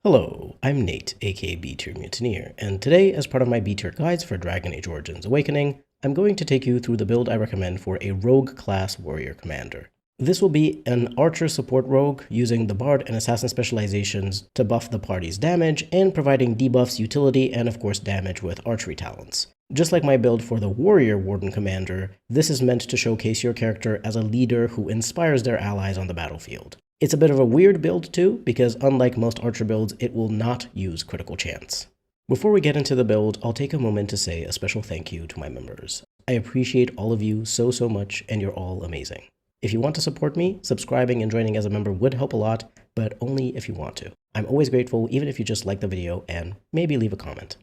Hello, I'm Nate, aka B-Tier Mutineer, and today, as part of my B-Tier guides for Dragon Age Origins Awakening, I'm going to take you through the build I recommend for a rogue class warrior commander. This will be an archer support rogue using the bard and assassin specializations to buff the party's damage and providing debuffs, utility, and of course damage with archery talents. Just like my build for the warrior Warden Commander, this is meant to showcase your character as a leader who inspires their allies on the battlefield. It's a bit of a weird build too, because unlike most archer builds, it will not use critical chance. Before we get into the build, I'll take a moment to say a special thank you to my members. I appreciate all of you so much, and you're all amazing. If you want to support me, subscribing and joining as a member would help a lot, but only if you want to. I'm always grateful, even if you just like the video and maybe leave a comment.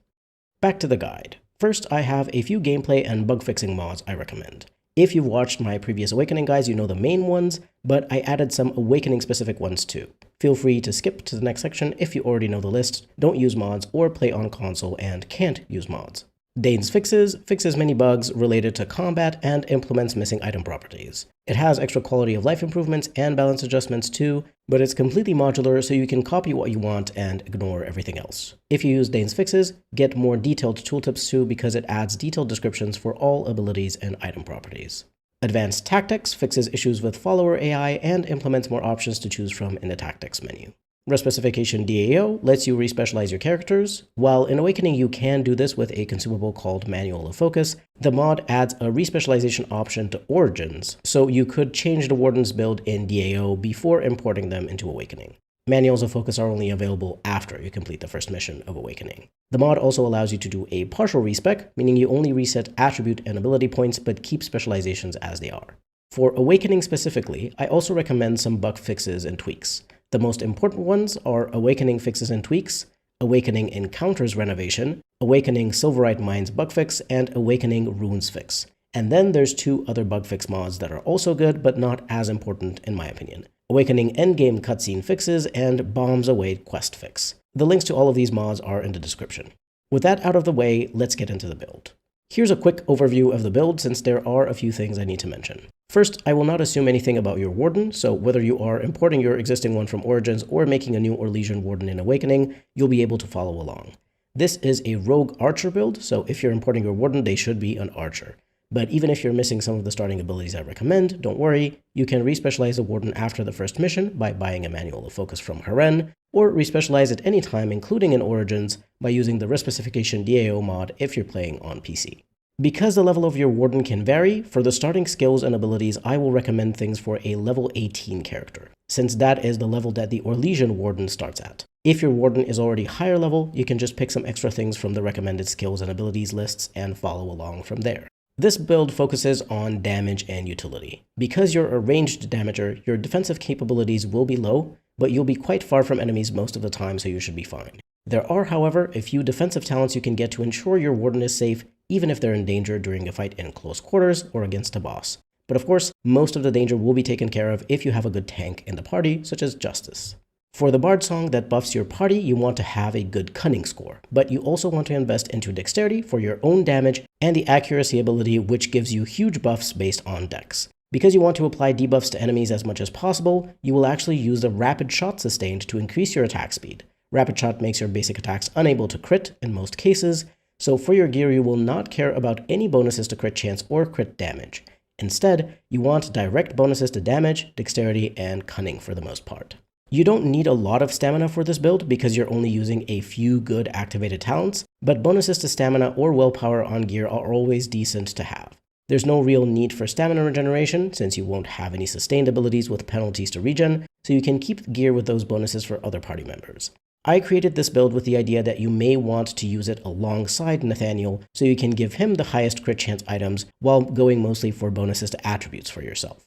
Back to the guide. First, I have a few gameplay and bug fixing mods I recommend. If you've watched my previous Awakening guides, you know the main ones, but I added some Awakening specific ones too. Feel free to skip to the next section if you already know the list, don't use mods, or play on console and can't use mods. Dane's fixes many bugs related to combat and implements missing item properties. It has extra quality of life improvements and balance adjustments too, but it's completely modular so you can copy what you want and ignore everything else. If you use Dane's fixes, get more detailed tooltips too because it adds detailed descriptions for all abilities and item properties. Advanced Tactics fixes issues with follower AI and implements more options to choose from in the Tactics menu. Respecification DAO lets you respecialize your characters. While in Awakening you can do this with a consumable called Manual of Focus, the mod adds a respecialization option to Origins, so you could change the Warden's build in DAO before importing them into Awakening. Manuals of Focus are only available after you complete the first mission of Awakening. The mod also allows you to do a partial respec, meaning you only reset attribute and ability points but keep specializations as they are. For Awakening specifically, I also recommend some bug fixes and tweaks. The most important ones are Awakening fixes and tweaks, Awakening encounters renovation, Awakening Silverite Mines bug fix, and Awakening runes fix. And then there's two other bug fix mods that are also good but not as important in my opinion. Awakening endgame cutscene fixes and Bombs Away quest fix. The links to all of these mods are in the description. With that out of the way, let's get into the build. Here's a quick overview of the build since there are a few things I need to mention. First, I will not assume anything about your Warden, so whether you are importing your existing one from Origins or making a new Orlesian Warden in Awakening, you'll be able to follow along. This is a rogue archer build, so if you're importing your Warden, they should be an archer. But even if you're missing some of the starting abilities I recommend, don't worry, you can respecialize the Warden after the first mission by buying a Manual of Focus from Haren, or respecialize at any time, including in Origins, by using the Respecification DAO mod if you're playing on PC. Because the level of your Warden can vary, for the starting skills and abilities, I will recommend things for a level 18 character, since that is the level that the Orlesian Warden starts at. If your Warden is already higher level, you can just pick some extra things from the recommended skills and abilities lists and follow along from there. This build focuses on damage and utility. Because you're a ranged damager, your defensive capabilities will be low, but you'll be quite far from enemies most of the time, so you should be fine. There are, however, a few defensive talents you can get to ensure your Warden is safe, even if they're in danger during a fight in close quarters or against a boss. But of course, most of the danger will be taken care of if you have a good tank in the party, such as Justice. For the Bard Song that buffs your party, you want to have a good Cunning score, but you also want to invest into Dexterity for your own damage and the Accuracy ability, which gives you huge buffs based on Dex. Because you want to apply debuffs to enemies as much as possible, you will actually use the Rapid Shot Sustained to increase your attack speed. Rapid Shot makes your basic attacks unable to crit in most cases, so for your gear you will not care about any bonuses to crit chance or crit damage. Instead, you want direct bonuses to damage, dexterity, and cunning for the most part. You don't need a lot of stamina for this build because you're only using a few good activated talents, but bonuses to stamina or willpower on gear are always decent to have. There's no real need for stamina regeneration since you won't have any sustained abilities with penalties to regen, so you can keep gear with those bonuses for other party members. I created this build with the idea that you may want to use it alongside Nathaniel so you can give him the highest crit chance items while going mostly for bonuses to attributes for yourself.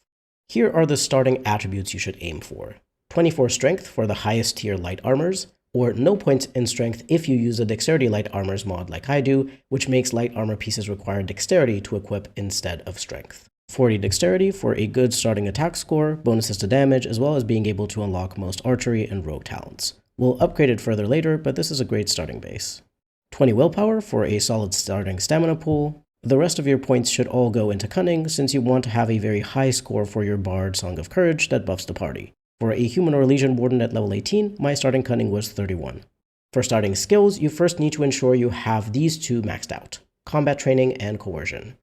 Here are the starting attributes you should aim for. 24 strength for the highest tier light armors, or no points in strength if you use the dexterity light armors mod like I do, which makes light armor pieces require dexterity to equip instead of strength. 40 dexterity for a good starting attack score, bonuses to damage, as well as being able to unlock most archery and rogue talents. We'll upgrade it further later, but this is a great starting base. 20 willpower for a solid starting stamina pool. The rest of your points should all go into cunning since you want to have a very high score for your Bard Song of Courage that buffs the party. For a Human or Legion Warden at level 18, my starting cunning was 31. For starting skills, you first need to ensure you have these two maxed out: Combat Training and Coercion.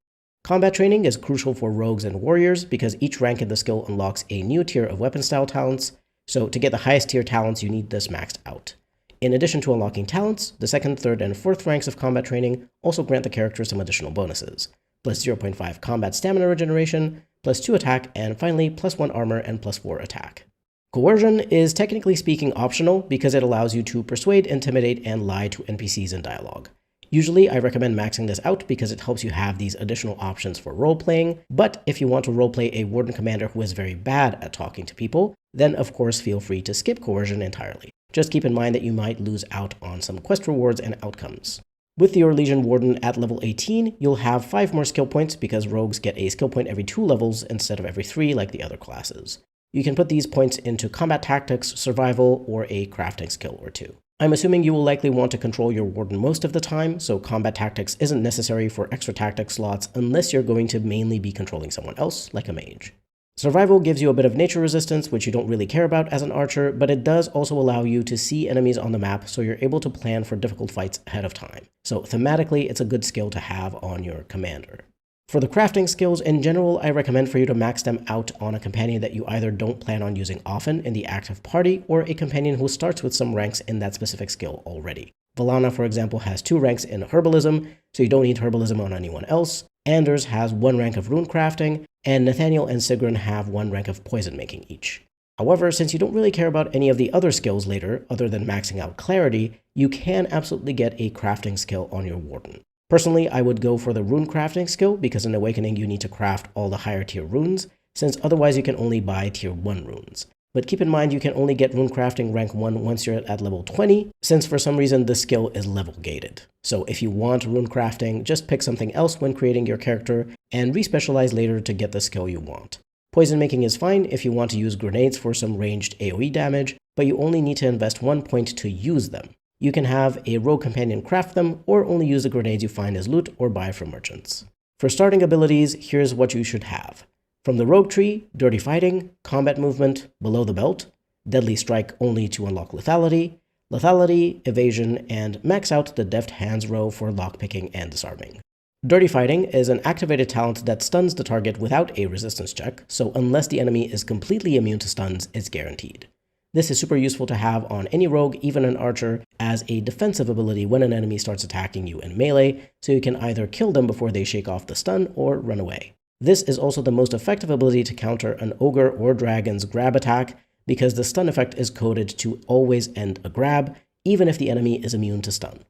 Combat Training is crucial for rogues and warriors because each rank in the skill unlocks a new tier of weapon style talents, so to get the highest tier talents you need this maxed out. In addition to unlocking talents, the 2nd, 3rd, and 4th ranks of Combat Training also grant the character some additional bonuses: plus 0.5 combat stamina regeneration, plus 2 attack, and finally plus 1 armor and plus 4 attack. Coercion is technically speaking optional because it allows you to persuade, intimidate, and lie to NPCs in dialogue. Usually, I recommend maxing this out because it helps you have these additional options for roleplaying, but if you want to roleplay a Warden Commander who is very bad at talking to people, then of course feel free to skip Coercion entirely. Just keep in mind that you might lose out on some quest rewards and outcomes. With your Legion Warden at level 18, you'll have 5 more skill points because rogues get a skill point every 2 levels instead of every 3 like the other classes. You can put these points into combat tactics, survival, or a crafting skill or 2. I'm assuming you will likely want to control your Warden most of the time, so combat tactics isn't necessary for extra tactic slots unless you're going to mainly be controlling someone else, like a mage. Survival gives you a bit of nature resistance, which you don't really care about as an archer, but it does also allow you to see enemies on the map, so you're able to plan for difficult fights ahead of time. So thematically, it's a good skill to have on your commander. For the crafting skills in general, I recommend for you to max them out on a companion that you either don't plan on using often in the active party, or a companion who starts with some ranks in that specific skill already. Valana, for example, has 2 ranks in Herbalism, so you don't need Herbalism on anyone else. Anders has 1 rank of Rune Crafting, and Nathaniel and Sigrun have 1 rank of Poison Making each. However, since you don't really care about any of the other skills later, other than maxing out Clarity, you can absolutely get a crafting skill on your Warden. Personally, I would go for the Rune Crafting skill because in Awakening you need to craft all the higher tier runes, since otherwise you can only buy tier 1 runes. But keep in mind you can only get Rune Crafting rank 1 once you're at level 20, since for some reason this skill is level gated. So if you want Rune Crafting, just pick something else when creating your character, and respecialize later to get the skill you want. Poison Making is fine if you want to use grenades for some ranged AoE damage, but you only need to invest 1 point to use them. You can have a rogue companion craft them, or only use the grenades you find as loot or buy from merchants. For starting abilities, here's what you should have. From the rogue tree, Dirty Fighting, Combat Movement, Below the Belt, Deadly Strike only to unlock Lethality, Lethality, Evasion, and max out the Deft Hands row for lockpicking and disarming. Dirty Fighting is an activated talent that stuns the target without a resistance check, so unless the enemy is completely immune to stuns, it's guaranteed. This is super useful to have on any rogue, even an archer, as a defensive ability when an enemy starts attacking you in melee, so you can either kill them before they shake off the stun or run away. This is also the most effective ability to counter an ogre or dragon's grab attack, because the stun effect is coded to always end a grab, even if the enemy is immune to stun.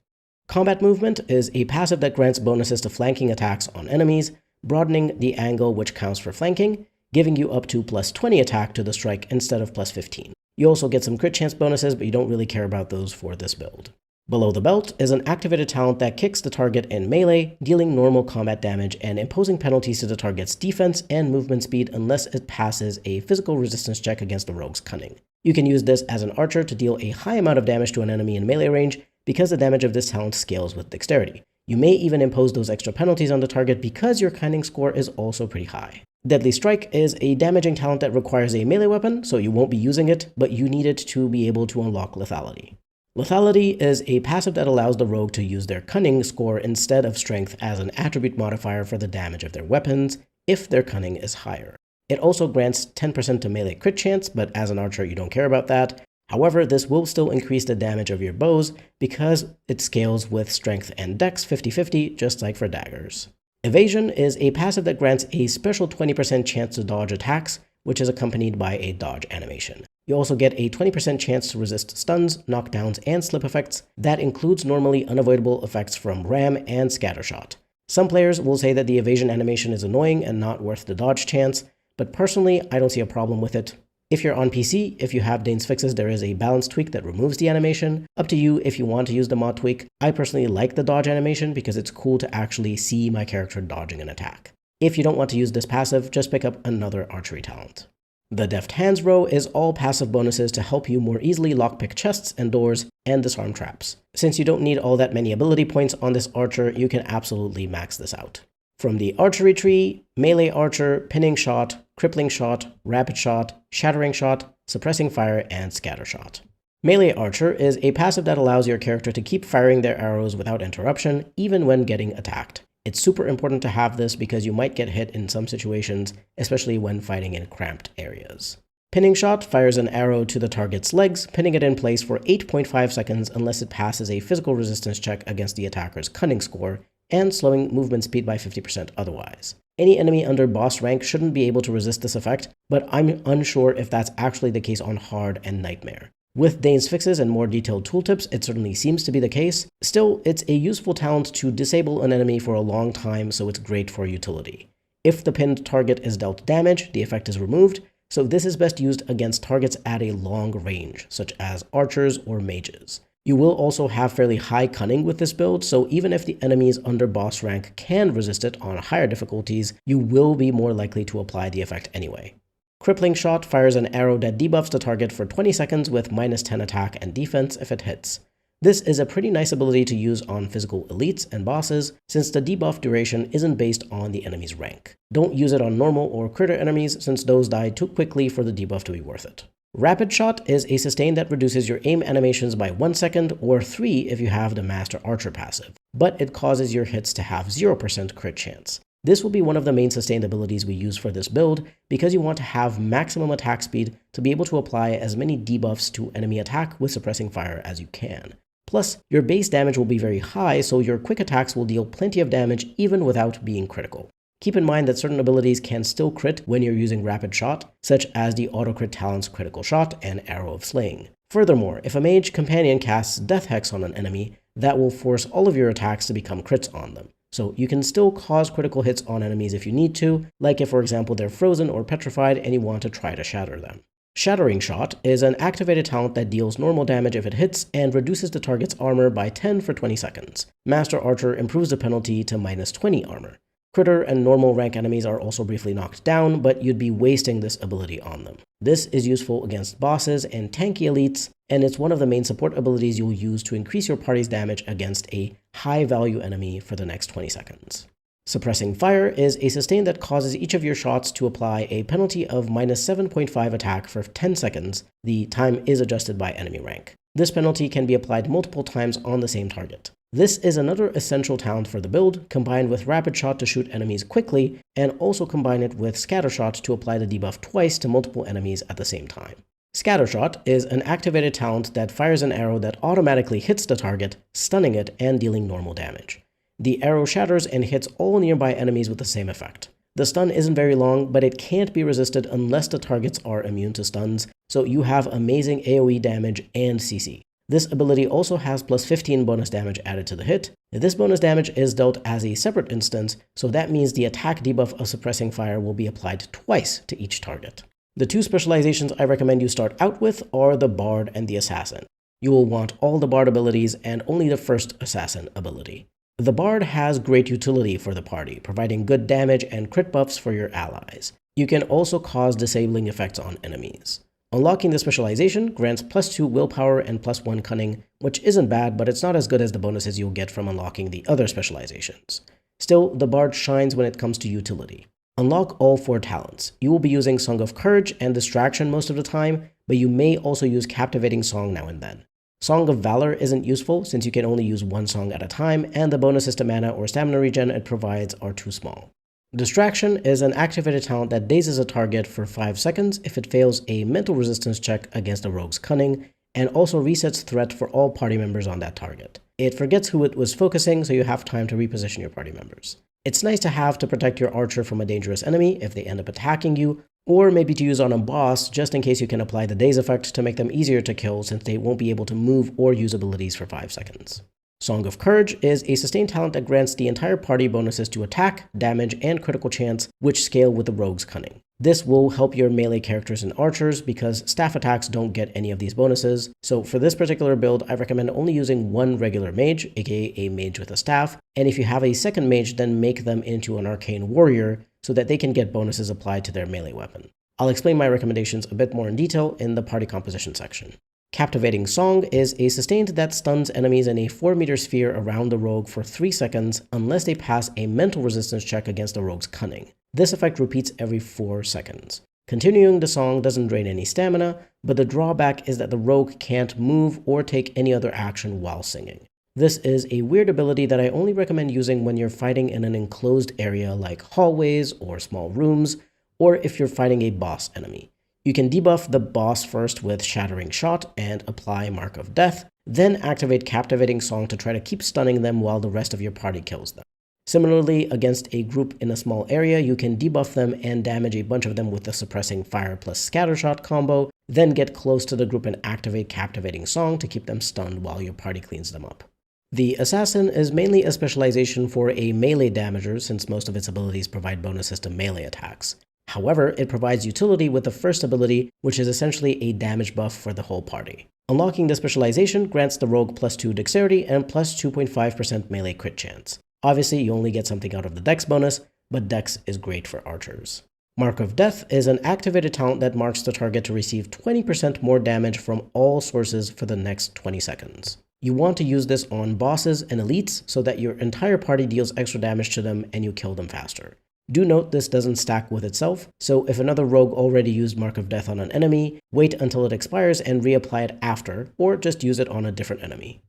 Combat Movement is a passive that grants bonuses to flanking attacks on enemies, broadening the angle which counts for flanking, giving you up to plus 20 attack to the strike instead of plus 15. You also get some crit chance bonuses, but you don't really care about those for this build. Below the Belt is an activated talent that kicks the target in melee, dealing normal combat damage and imposing penalties to the target's defense and movement speed unless it passes a physical resistance check against the rogue's cunning. You can use this as an archer to deal a high amount of damage to an enemy in melee range because the damage of this talent scales with dexterity. You may even impose those extra penalties on the target because your cunning score is also pretty high. Deadly Strike is a damaging talent that requires a melee weapon, so you won't be using it, but you need it to be able to unlock Lethality. Lethality is a passive that allows the rogue to use their cunning score instead of strength as an attribute modifier for the damage of their weapons, if their cunning is higher. It also grants 10% to melee crit chance, but as an archer you don't care about that. However, this will still increase the damage of your bows because it scales with strength and dex 50-50, just like for daggers. Evasion is a passive that grants a special 20% chance to dodge attacks, which is accompanied by a dodge animation. You also get a 20% chance to resist stuns, knockdowns, and slip effects. That includes normally unavoidable effects from ram and scattershot. Some players will say that the evasion animation is annoying and not worth the dodge chance, but personally, I don't see a problem with it. If you're on PC, if you have Dane's Fixes, there is a balance tweak that removes the animation. Up to you if you want to use the mod tweak. I personally like the dodge animation because it's cool to actually see my character dodging an attack. If you don't want to use this passive, just pick up another archery talent. The Deft Hands row is all passive bonuses to help you more easily lockpick chests and doors and disarm traps. Since you don't need all that many ability points on this archer, you can absolutely max this out. From the archery tree, melee archer, pinning shot, crippling shot, rapid shot, shattering shot, suppressing fire, and scatter shot. Melee archer is a passive that allows your character to keep firing their arrows without interruption, even when getting attacked. It's super important to have this because you might get hit in some situations, especially when fighting in cramped areas. Pinning shot fires an arrow to the target's legs, pinning it in place for 8.5 seconds unless it passes a physical resistance check against the attacker's cunning score, and slowing movement speed by 50% otherwise. Any enemy under boss rank shouldn't be able to resist this effect, but I'm unsure if that's actually the case on Hard and Nightmare. With Dane's fixes and more detailed tooltips, it certainly seems to be the case. Still, it's a useful talent to disable an enemy for a long time, so it's great for utility. If the pinned target is dealt damage, the effect is removed, so this is best used against targets at a long range, such as archers or mages. You will also have fairly high cunning with this build, so even if the enemies under boss rank can resist it on higher difficulties, you will be more likely to apply the effect anyway. Crippling shot fires an arrow that debuffs the target for 20 seconds with -10 attack and defense if it hits. This is a pretty nice ability to use on physical elites and bosses, since the debuff duration isn't based on the enemy's rank. Don't use it on normal or critter enemies, since those die too quickly for the debuff to be worth it. Rapid shot is a sustain that reduces your aim animations by 1 second, or 3 if you have the Master Archer passive, but it causes your hits to have 0% crit chance. This will be one of the main sustained abilities we use for this build, because you want to have maximum attack speed to be able to apply as many debuffs to enemy attack with suppressing fire as you can. Plus, your base damage will be very high, so your quick attacks will deal plenty of damage even without being critical. Keep in mind that certain abilities can still crit when you're using Rapid Shot, such as the auto-crit talents Critical Shot and Arrow of Slaying. Furthermore, if a mage companion casts Death Hex on an enemy, that will force all of your attacks to become crits on them. So you can still cause critical hits on enemies if you need to, like if, for example, they're frozen or petrified and you want to try to shatter them. Shattering Shot is an activated talent that deals normal damage if it hits and reduces the target's armor by 10 for 20 seconds. Master Archer improves the penalty to -20 armor. Critter and normal rank enemies are also briefly knocked down, but you'd be wasting this ability on them. This is useful against bosses and tanky elites, and it's one of the main support abilities you'll use to increase your party's damage against a high-value enemy for the next 20 seconds. Suppressing Fire is a sustain that causes each of your shots to apply a penalty of -7.5 attack for 10 seconds. The time is adjusted by enemy rank. This penalty can be applied multiple times on the same target. This is another essential talent for the build, combined with Rapid Shot to shoot enemies quickly, and also combine it with Scatter Shot to apply the debuff twice to multiple enemies at the same time. Scatter Shot is an activated talent that fires an arrow that automatically hits the target, stunning it and dealing normal damage. The arrow shatters and hits all nearby enemies with the same effect. The stun isn't very long, but it can't be resisted unless the targets are immune to stuns, so you have amazing AoE damage and CC. This ability also has +15 bonus damage added to the hit. This bonus damage is dealt as a separate instance, so that means the attack debuff of Suppressing Fire will be applied twice to each target. The two specializations I recommend you start out with are the Bard and the Assassin. You will want all the Bard abilities and only the first Assassin ability. The Bard has great utility for the party, providing good damage and crit buffs for your allies. You can also cause disabling effects on enemies. Unlocking the specialization grants +2 willpower and +1 cunning, which isn't bad, but it's not as good as the bonuses you'll get from unlocking the other specializations. Still, the Bard shines when it comes to utility. Unlock all 4 talents. You will be using Song of Courage and Distraction most of the time, but you may also use Captivating Song now and then. Song of Valor isn't useful since you can only use one song at a time, and the bonuses to mana or stamina regen it provides are too small. Distraction is an activated talent that dazes a target for 5 seconds if it fails a mental resistance check against a rogue's cunning, and also resets threat for all party members on that target. It forgets who it was focusing, so you have time to reposition your party members. It's nice to have to protect your archer from a dangerous enemy if they end up attacking you, or maybe to use on a boss just in case you can apply the daze effect to make them easier to kill since they won't be able to move or use abilities for 5 seconds. Song of Courage is a sustained talent that grants the entire party bonuses to attack, damage, and critical chance, which scale with the rogue's cunning. This will help your melee characters and archers because staff attacks don't get any of these bonuses, so for this particular build I recommend only using one regular mage, aka a mage with a staff, and if you have a second mage then make them into an arcane warrior so that they can get bonuses applied to their melee weapon. I'll explain my recommendations a bit more in detail in the party composition section. Captivating Song is a sustained that stuns enemies in a 4-meter sphere around the rogue for 3 seconds unless they pass a mental resistance check against the rogue's cunning. This effect repeats every 4 seconds. Continuing the song doesn't drain any stamina, but the drawback is that the rogue can't move or take any other action while singing. This is a weird ability that I only recommend using when you're fighting in an enclosed area like hallways or small rooms, or if you're fighting a boss enemy. You can debuff the boss first with Shattering Shot and apply Mark of Death, then activate Captivating Song to try to keep stunning them while the rest of your party kills them. Similarly, against a group in a small area, you can debuff them and damage a bunch of them with the Suppressing Fire plus Scattershot combo, then get close to the group and activate Captivating Song to keep them stunned while your party cleans them up. The Assassin is mainly a specialization for a melee damager since most of its abilities provide bonuses to melee attacks. However, it provides utility with the first ability, which is essentially a damage buff for the whole party. Unlocking the specialization grants the rogue +2 dexterity and +2.5% melee crit chance. Obviously, you only get something out of the dex bonus, but dex is great for archers. Mark of Death is an activated talent that marks the target to receive 20% more damage from all sources for the next 20 seconds. You want to use this on bosses and elites so that your entire party deals extra damage to them and you kill them faster. Do note this doesn't stack with itself, so if another rogue already used Mark of Death on an enemy, wait until it expires and reapply it after, or just use it on a different enemy.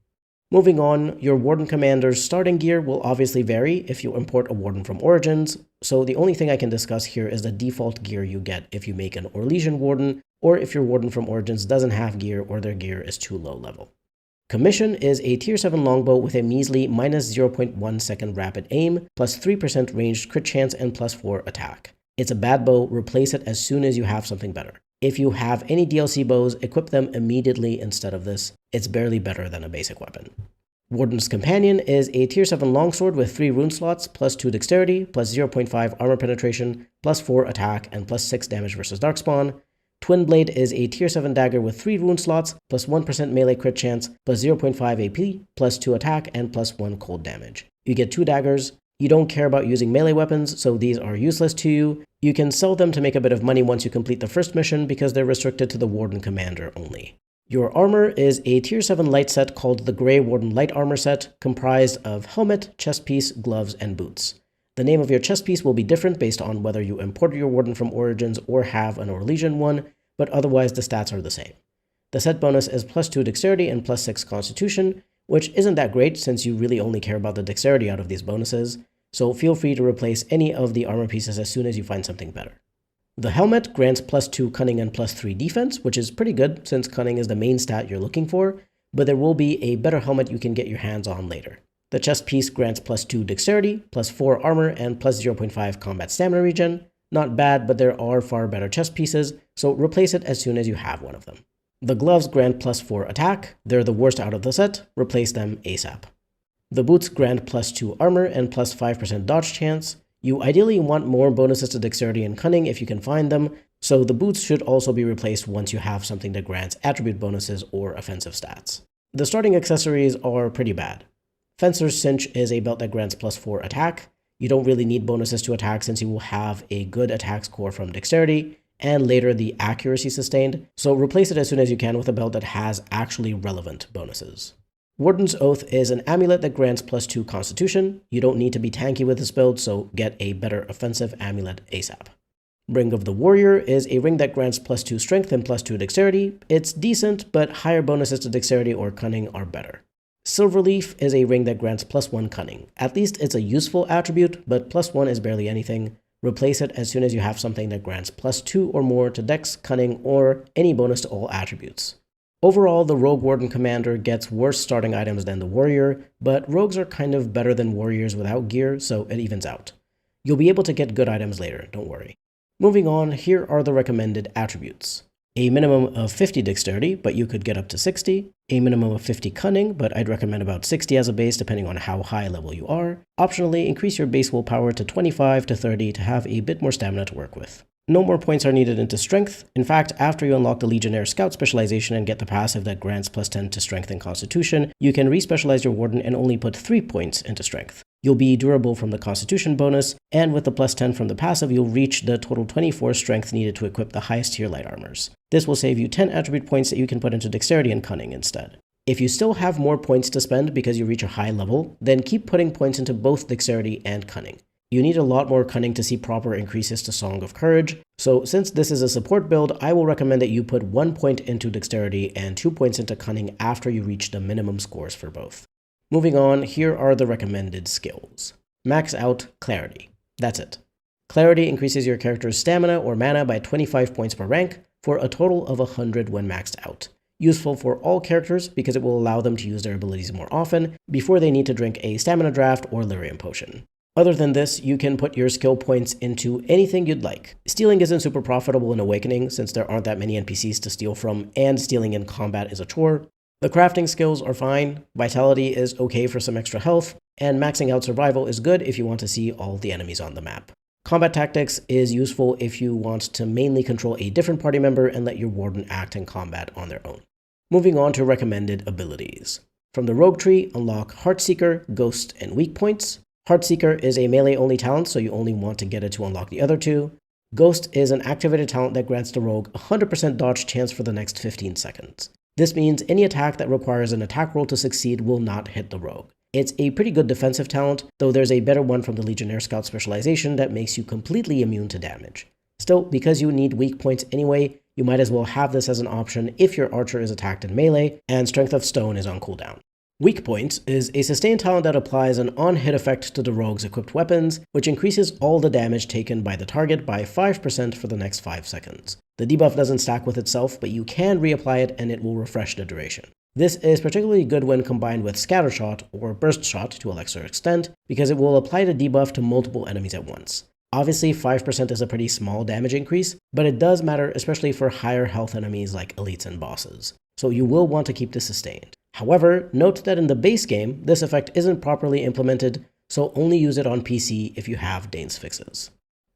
Moving on, your Warden Commander's starting gear will obviously vary if you import a Warden from Origins, so the only thing I can discuss here is the default gear you get if you make an Orlesian Warden, or if your Warden from Origins doesn't have gear or their gear is too low level. Commission is a tier 7 longbow with a measly -0.1 second rapid aim, +3% ranged crit chance, and +4 attack. It's a bad bow, replace it as soon as you have something better. If you have any DLC bows, equip them immediately instead of this. It's barely better than a basic weapon. Warden's Companion is a tier 7 longsword with 3 rune slots, +2 dexterity, +0.5 armor penetration, +4 attack, and +6 damage versus Darkspawn. Twin Blade is a tier 7 dagger with 3 rune slots, +1% melee crit chance, +0.5 AP, +2 attack, and +1 cold damage. You get 2 daggers. You don't care about using melee weapons, so these are useless to you. You can sell them to make a bit of money once you complete the first mission because they're restricted to the Warden Commander only. Your armor is a tier 7 light set called the Grey Warden Light Armor Set, comprised of helmet, chest piece, gloves, and boots. The name of your chest piece will be different based on whether you import your Warden from Origins or have an Orlesian one, but otherwise the stats are the same. The set bonus is +2 dexterity and +6 constitution, which isn't that great since you really only care about the dexterity out of these bonuses, so feel free to replace any of the armor pieces as soon as you find something better. The helmet grants +2 cunning and +3 defense, which is pretty good since cunning is the main stat you're looking for, but there will be a better helmet you can get your hands on later. The chest piece grants +2 dexterity, +4 armor, and +0.5 combat stamina regen. Not bad, but there are far better chest pieces, so replace it as soon as you have one of them. The gloves grant +4 attack. They're the worst out of the set. Replace them ASAP. The boots grant +2 armor and +5% dodge chance. You ideally want more bonuses to dexterity and cunning if you can find them, so the boots should also be replaced once you have something that grants attribute bonuses or offensive stats. The starting accessories are pretty bad. Fencer's Cinch is a belt that grants +4 attack. You don't really need bonuses to attack since you will have a good attack score from dexterity, and later the accuracy sustained, so replace it as soon as you can with a belt that has actually relevant bonuses. Warden's Oath is an amulet that grants +2 constitution. You don't need to be tanky with this build, so get a better offensive amulet ASAP. Ring of the Warrior is a ring that grants +2 strength and +2 dexterity. It's decent, but higher bonuses to dexterity or cunning are better. Silverleaf is a ring that grants +1 cunning. At least it's a useful attribute, but +1 is barely anything. Replace it as soon as you have something that grants +2 or more to dex, cunning, or any bonus to all attributes. Overall, the Rogue Warden Commander gets worse starting items than the Warrior, but Rogues are kind of better than Warriors without gear, so it evens out. You'll be able to get good items later, don't worry. Moving on, here are the recommended attributes. A minimum of 50 dexterity, but you could get up to 60. A minimum of 50 cunning, but I'd recommend about 60 as a base depending on how high level you are. Optionally, increase your base willpower to 25 to 30 to have a bit more stamina to work with. No more points are needed into strength. In fact, after you unlock the Legionnaire Scout specialization and get the passive that grants +10 to strength and constitution, you can respecialize your Warden and only put 3 points into strength. You'll be durable from the Constitution bonus, and with the plus 10 from the passive, you'll reach the total 24 strength needed to equip the highest tier light armors. This will save you 10 attribute points that you can put into Dexterity and Cunning instead. If you still have more points to spend because you reach a high level, then keep putting points into both Dexterity and Cunning. You need a lot more Cunning to see proper increases to Song of Courage, so since this is a support build, I will recommend that you put 1 point into Dexterity and 2 points into Cunning after you reach the minimum scores for both. Moving on, here are the recommended skills. Max out Clarity. That's it. Clarity increases your character's stamina or mana by 25 points per rank for a total of 100 when maxed out. Useful for all characters because it will allow them to use their abilities more often before they need to drink a stamina draft or lyrium potion. Other than this, you can put your skill points into anything you'd like. Stealing isn't super profitable in Awakening since there aren't that many NPCs to steal from, and stealing in combat is a chore. The crafting skills are fine, Vitality is okay for some extra health, and maxing out Survival is good if you want to see all the enemies on the map. Combat Tactics is useful if you want to mainly control a different party member and let your Warden act in combat on their own. Moving on to recommended abilities. From the Rogue tree, unlock Heartseeker, Ghost, and Weak Points. Heartseeker is a melee-only talent, so you only want to get it to unlock the other two. Ghost is an activated talent that grants the rogue a 100% dodge chance for the next 15 seconds. This means any attack that requires an attack roll to succeed will not hit the rogue. It's a pretty good defensive talent, though there's a better one from the Legionnaire Scout specialization that makes you completely immune to damage. Still, because you need weak points anyway, you might as well have this as an option if your archer is attacked in melee and Strength of Stone is on cooldown. Weak Points is a sustained talent that applies an on-hit effect to the rogue's equipped weapons, which increases all the damage taken by the target by 5% for the next 5 seconds. The debuff doesn't stack with itself, but you can reapply it and it will refresh the duration. This is particularly good when combined with Scatter Shot or Burst Shot to a lesser extent, because it will apply the debuff to multiple enemies at once. Obviously, 5% is a pretty small damage increase, but it does matter especially for higher health enemies like elites and bosses. So you will want to keep this sustained. However, note that in the base game, this effect isn't properly implemented, so only use it on PC if you have Dane's Fixes.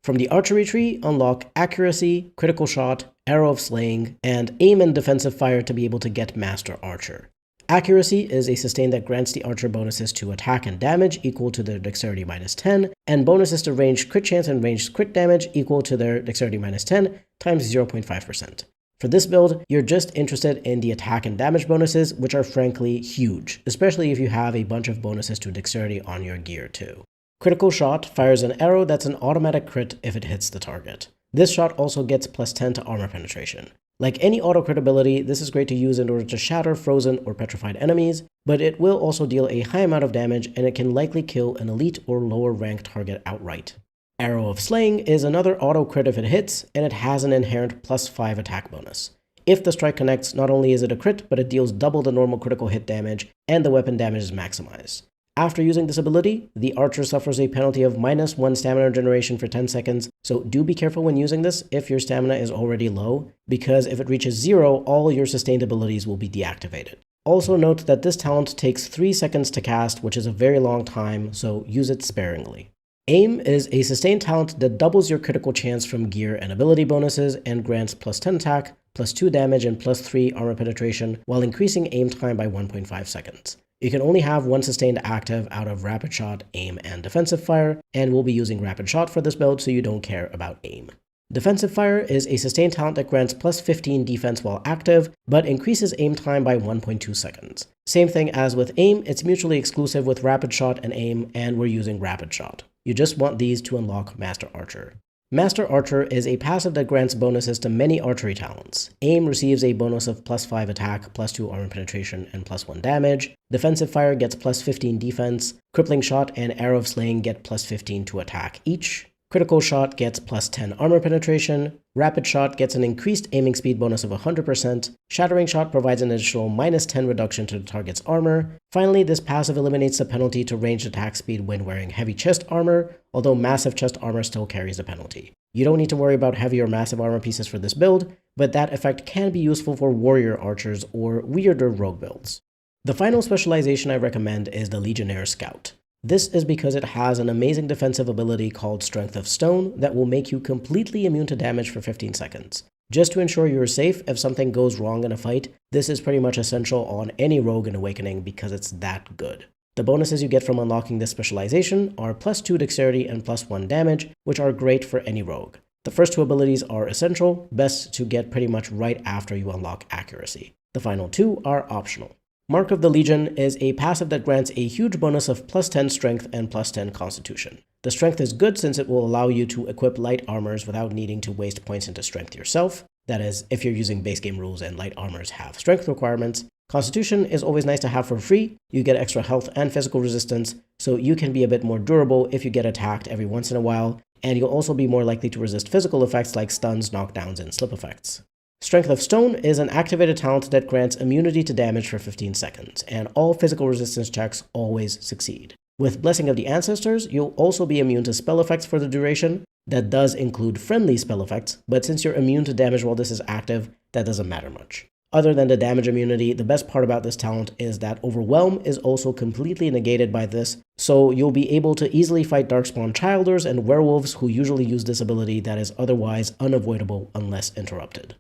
From the Archery tree, unlock Accuracy, Critical Shot, Arrow of Slaying, and Aim and Defensive Fire to be able to get Master Archer. Accuracy is a sustain that grants the archer bonuses to attack and damage equal to their dexterity minus 10, and bonuses to ranged crit chance and ranged crit damage equal to their dexterity minus 10 times 0.5%. For this build, you're just interested in the attack and damage bonuses, which are frankly huge, especially if you have a bunch of bonuses to dexterity on your gear too. Critical Shot fires an arrow that's an automatic crit if it hits the target. This shot also gets plus 10 to armor penetration. Like any auto crit ability, this is great to use in order to shatter frozen or petrified enemies, but it will also deal a high amount of damage and it can likely kill an elite or lower ranked target outright. Arrow of Slaying is another auto crit if it hits, and it has an inherent plus 5 attack bonus. If the strike connects, not only is it a crit, but it deals double the normal critical hit damage, and the weapon damage is maximized. After using this ability, the archer suffers a penalty of minus 1 stamina generation for 10 seconds, so do be careful when using this if your stamina is already low, because if it reaches 0, all your sustained abilities will be deactivated. Also note that this talent takes 3 seconds to cast, which is a very long time, so use it sparingly. Aim is a sustained talent that doubles your critical chance from gear and ability bonuses and grants plus 10 attack, plus 2 damage, and plus 3 armor penetration while increasing aim time by 1.5 seconds. You can only have one sustained active out of Rapid Shot, Aim, and Defensive Fire, and we'll be using Rapid Shot for this build so you don't care about Aim. Defensive Fire is a sustained talent that grants plus 15 defense while active, but increases aim time by 1.2 seconds. Same thing as with Aim, it's mutually exclusive with Rapid Shot and Aim, and we're using Rapid Shot. You just want these to unlock Master Archer. Master Archer is a passive that grants bonuses to many archery talents. Aim receives a bonus of plus 5 attack, plus 2 armor penetration, and plus 1 damage. Defensive Fire gets plus 15 defense. Crippling Shot and Arrow of Slaying get plus 15 to attack each. Critical Shot gets plus 10 armor penetration. Rapid Shot gets an increased aiming speed bonus of 100%. Shattering Shot provides an additional minus 10 reduction to the target's armor. Finally, this passive eliminates the penalty to ranged attack speed when wearing heavy chest armor, although massive chest armor still carries the penalty. You don't need to worry about heavy or massive armor pieces for this build, but that effect can be useful for warrior archers or weirder rogue builds. The final specialization I recommend is the Legionnaire Scout. This is because it has an amazing defensive ability called Strength of Stone that will make you completely immune to damage for 15 seconds. Just to ensure you're safe if something goes wrong in a fight, this is pretty much essential on any rogue in Awakening because it's that good. The bonuses you get from unlocking this specialization are +2 dexterity and +1 damage, which are great for any rogue. The first two abilities are essential, best to get pretty much right after you unlock accuracy. The final two are optional. Mark of the Legion is a passive that grants a huge bonus of +10 strength and +10 constitution. The strength is good since it will allow you to equip light armors without needing to waste points into strength yourself. That is, if you're using base game rules and light armors have strength requirements. Constitution is always nice to have for free. You get extra health and physical resistance, so you can be a bit more durable if you get attacked every once in a while, and you'll also be more likely to resist physical effects like stuns, knockdowns, and slip effects. Strength of Stone is an activated talent that grants immunity to damage for 15 seconds, and all physical resistance checks always succeed. With Blessing of the Ancestors, you'll also be immune to spell effects for the duration. That does include friendly spell effects, but since you're immune to damage while this is active, that doesn't matter much. Other than the damage immunity, the best part about this talent is that Overwhelm is also completely negated by this, so you'll be able to easily fight Darkspawn Childers and Werewolves who usually use this ability that is otherwise unavoidable unless interrupted.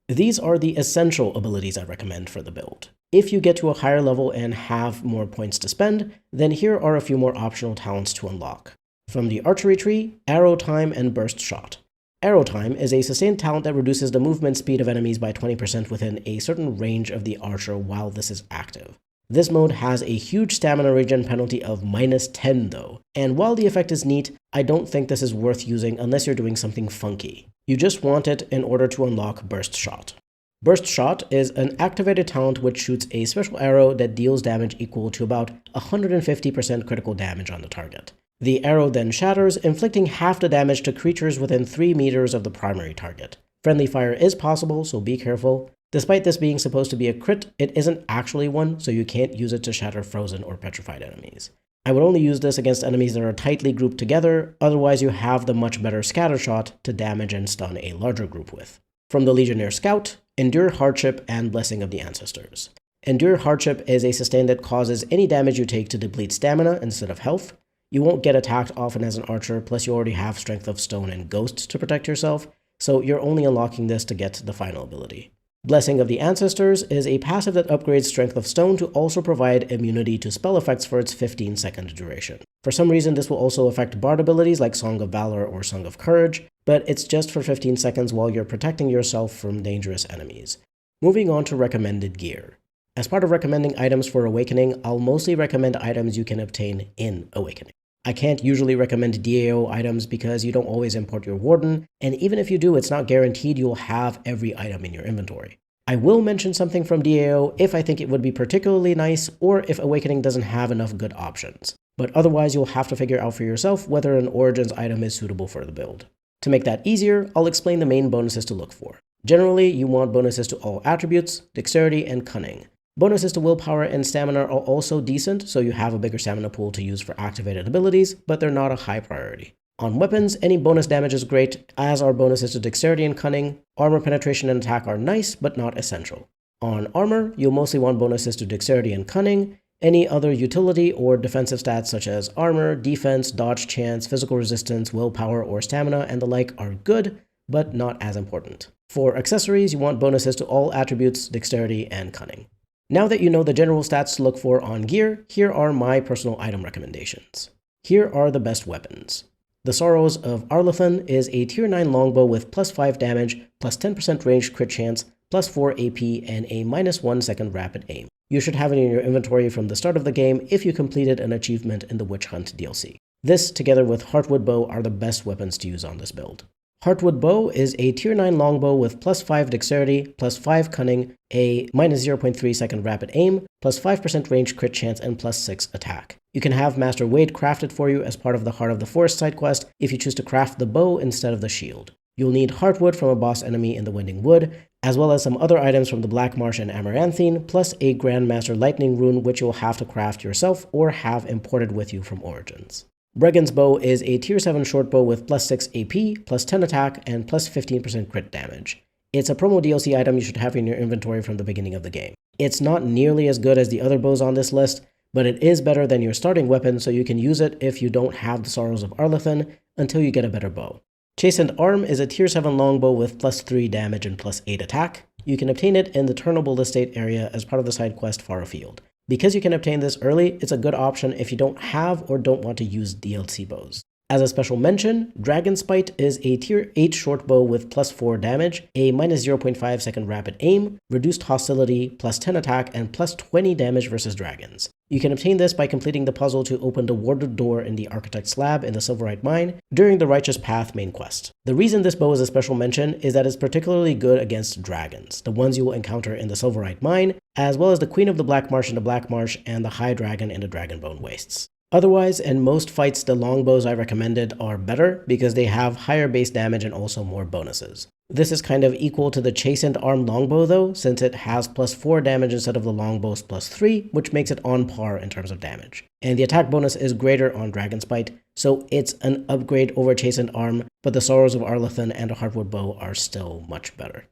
These are the essential abilities I recommend for the build. If you get to a higher level and have more points to spend, then here are a few more optional talents to unlock. From the Archery tree, Arrow Time and Burst Shot. Arrow Time is a sustained talent that reduces the movement speed of enemies by 20% within a certain range of the archer while this is active. This mode has a huge stamina regen penalty of -10 though, and while the effect is neat, I don't think this is worth using unless you're doing something funky. You just want it in order to unlock Burst Shot. Burst Shot is an activated talent which shoots a special arrow that deals damage equal to about 150% critical damage on the target. The arrow then shatters, inflicting half the damage to creatures within 3 meters of the primary target. Friendly fire is possible, so be careful. Despite this being supposed to be a crit, it isn't actually one, so you can't use it to shatter frozen or petrified enemies. I would only use this against enemies that are tightly grouped together, otherwise you have the much better Scatter Shot to damage and stun a larger group with. From the Legionnaire Scout, Endure Hardship and Blessing of the Ancestors. Endure Hardship is a sustain that causes any damage you take to deplete stamina instead of health. You won't get attacked often as an archer, plus you already have Strength of Stone and Ghost to protect yourself, so you're only unlocking this to get the final ability. Blessing of the Ancestors is a passive that upgrades Strength of Stone to also provide immunity to spell effects for its 15-second duration. For some reason, this will also affect Bard abilities like Song of Valor or Song of Courage, but it's just for 15 seconds while you're protecting yourself from dangerous enemies. Moving on to recommended gear. As part of recommending items for Awakening, I'll mostly recommend items you can obtain in Awakening. I can't usually recommend DAO items because you don't always import your Warden, and even if you do, it's not guaranteed you'll have every item in your inventory. I will mention something from DAO if I think it would be particularly nice, or if Awakening doesn't have enough good options. But otherwise, you'll have to figure out for yourself whether an Origins item is suitable for the build. To make that easier, I'll explain the main bonuses to look for. Generally, you want bonuses to all attributes, dexterity, and cunning. Bonuses to willpower and stamina are also decent, so you have a bigger stamina pool to use for activated abilities, but they're not a high priority. On weapons, any bonus damage is great, as are bonuses to dexterity and cunning. Armor penetration and attack are nice, but not essential. On armor, you'll mostly want bonuses to dexterity and cunning. Any other utility or defensive stats such as armor, defense, dodge chance, physical resistance, willpower, or stamina, and the like are good, but not as important. For accessories, you want bonuses to all attributes, dexterity, and cunning. Now that you know the general stats to look for on gear, here are my personal item recommendations. Here are the best weapons. The Sorrows of Arlathan is a tier 9 longbow with +5 damage, +10% ranged crit chance, +4 AP, and a -1 second rapid aim. You should have it in your inventory from the start of the game if you completed an achievement in the Witch Hunt DLC. This, together with Heartwood Bow, are the best weapons to use on this build. Heartwood Bow is a tier 9 longbow with +5 dexterity, +5 cunning, a -0.3 second rapid aim, +5% range crit chance, and +6 attack. You can have Master Wade crafted for you as part of the Heart of the Forest side quest if you choose to craft the bow instead of the shield. You'll need Heartwood from a boss enemy in the Winding Wood, as well as some other items from the Black Marsh and Amaranthine, plus a Grandmaster Lightning rune which you'll have to craft yourself or have imported with you from Origins. Brigand's Bow is a tier 7 shortbow with +6 AP, +10 attack, and +15% crit damage. It's a promo DLC item you should have in your inventory from the beginning of the game. It's not nearly as good as the other bows on this list, but it is better than your starting weapon, so you can use it if you don't have the Sorrows of Arlathan until you get a better bow. Chastened Arm is a tier 7 longbow with +3 damage and +8 attack. You can obtain it in the Turnable Estate area as part of the side quest Far Afield. Because you can obtain this early, it's a good option if you don't have or don't want to use DLC bows. As a special mention, Dragon Spite is a tier 8 short bow with plus 4 damage, a minus 0.5 second rapid aim, reduced hostility, plus 10 attack, and plus 20 damage versus dragons. You can obtain this by completing the puzzle to open the warded door in the Architect's Lab in the Silverite Mine during the Righteous Path main quest. The reason this bow is a special mention is that it's particularly good against dragons, the ones you will encounter in the Silverite Mine, as well as the Queen of the Black Marsh in the Black Marsh and the High Dragon in the Dragonbone Wastes. Otherwise, in most fights, the longbows I recommended are better because they have higher base damage and also more bonuses. This is kind of equal to the Chastened Arm longbow though, since it has plus 4 damage instead of the longbow's plus 3, which makes it on par in terms of damage. And the attack bonus is greater on Dragon Spite, so it's an upgrade over Chastened Arm, but the Sorrows of Arlathan and a Heartwood bow are still much better.